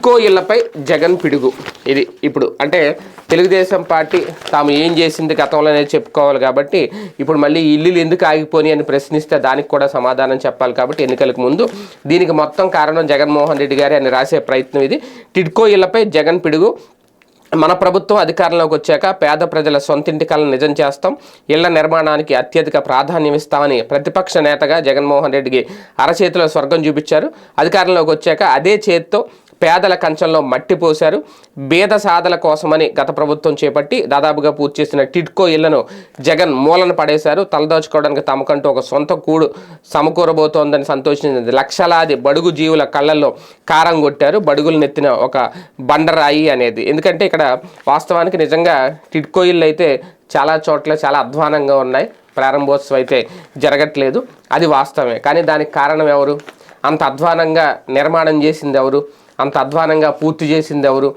టిడ్కో ఇళ్లపై జగన్ పిడుగు. ఇది ఇప్పుడు అంటే తెలుగుదేశం పార్టీ తాము ఏం చేసింది గతంలోనే చెప్పుకోవాలి కాబట్టి ఇప్పుడు మళ్ళీ ఇల్లులు ఎందుకు ఆగిపోయి అని ప్రశ్నిస్తే దానికి కూడా సమాధానం చెప్పాలి కాబట్టి ఎన్నికలకు ముందు దీనికి మొత్తం కారణం జగన్మోహన్ రెడ్డి గారి అని రాసే ప్రయత్నం ఇది. టిడ్కో ఇళ్లపై జగన్ పిడుగు. మన ప్రభుత్వం అధికారంలోకి వచ్చాక పేద ప్రజల సొంతింటి కలను నిజం చేస్తాం, ఇళ్ల నిర్మాణానికి అత్యధిక ప్రాధాన్యం ఇస్తామని ప్రతిపక్ష నేతగా జగన్మోహన్ రెడ్డికి అరచేతిలో స్వర్గం చూపించారు. అధికారంలోకి వచ్చాక అదే చేత్తో పేదల కంచంలో మట్టి పోశారు. బీద సాధల కోసమని గత ప్రభుత్వం చేపట్టి దాదాపుగా పూర్తి చేసిన టిడ్కో ఇళ్లను జగన్ మూలన పడేశారు. తలదాచుకోవడానికి తమకంటూ ఒక సొంత కూడు సమకూరబోతోందని సంతోషించింది. లక్షలాది బడుగు జీవుల కళ్ళల్లో కారం కొట్టారు. బడుగులు నెత్తిన ఒక బండరాయి అనేది. ఎందుకంటే ఇక్కడ వాస్తవానికి నిజంగా టిడ్కో ఇళ్ళు అయితే చాలా చోట్ల చాలా అధ్వానంగా ఉన్నాయి. ప్రారంభోత్సవం అయితే జరగట్లేదు, అది వాస్తవమే. కానీ దానికి కారణం ఎవరు? అంత అధ్వానంగా నిర్మాణం చేసింది ఎవరు? అంత అధ్వానంగా పూర్తి చేసింది ఎవరు?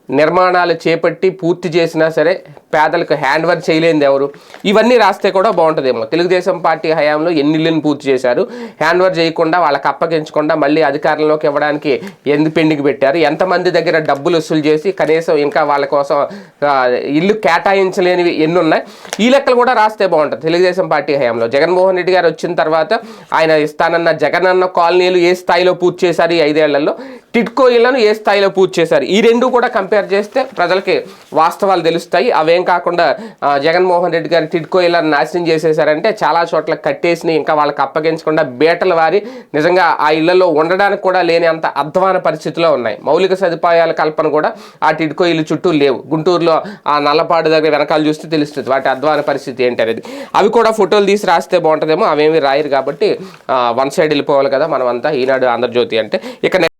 నిర్మాణాలు చేపట్టి పూర్తి చేసినా సరే పేదలకు హ్యాండ్ ఓవర్ చేయలేనిది ఎవరు? ఇవన్నీ రాస్తే కూడా బాగుంటుందేమో. తెలుగుదేశం పార్టీ హయాంలో ఎన్ని ఇళ్ళని పూర్తి చేశారు, హ్యాండ్ ఓవర్ చేయకుండా వాళ్ళకి అప్పగించకుండా మళ్ళీ అధికారంలోకి ఇవ్వడానికి ఎందుకు పెండింగ్ పెట్టారు, ఎంతమంది దగ్గర డబ్బులు వసూలు చేసి కనీసం ఇంకా వాళ్ళ కోసం ఇల్లు కేటాయించలేనివి ఎన్ని ఉన్నాయి, ఈ లెక్కలు కూడా రాస్తే బాగుంటుంది. తెలుగుదేశం పార్టీ హయాంలో జగన్మోహన్ రెడ్డి గారు వచ్చిన తర్వాత ఆయన ఇస్తానన్న జగనన్న కాలనీలు ఏ స్థాయిలో పూర్తి చేశారు ఈ 5 ఏళ్లలో, టిడ్కో ఇళ్లను ఏ స్థాయిలో పూర్తి చేశారు, ఈ రెండు కూడా కంపేర్ చేస్తే ప్రజలకి వాస్తవాలు తెలుస్తాయి. అవేం కాకుండా జగన్మోహన్ రెడ్డి గారు టిడ్కో ఇళ్లను నాశనం చేసేసారంటే చాలా చోట్ల కట్టేసి ఇంకా వాళ్ళకి అప్పగించకుండా బేటల వారి నిజంగా ఆ ఇళ్లలో ఉండడానికి కూడా లేని అంత అధ్వాన పరిస్థితిలో ఉన్నాయి. మౌలిక సదుపాయాల కల్పన కూడా ఆ టిడ్కో ఇల్లు చుట్టూ లేవు. గుంటూరులో ఆ నల్లపాడు దగ్గర వెనకాల చూస్తే తెలుస్తుంది వాటి అధ్వాన పరిస్థితి ఏంటి అనేది. అవి కూడా ఫోటోలు తీసి రాస్తే బాగుంటుందేమో. అవేమి రాయరు కాబట్టి వన్ సైడ్ వెళ్ళిపోవాలి కదా మనమంతా ఈనాడు ఆంధ్రజ్యోతి అంటే. ఇక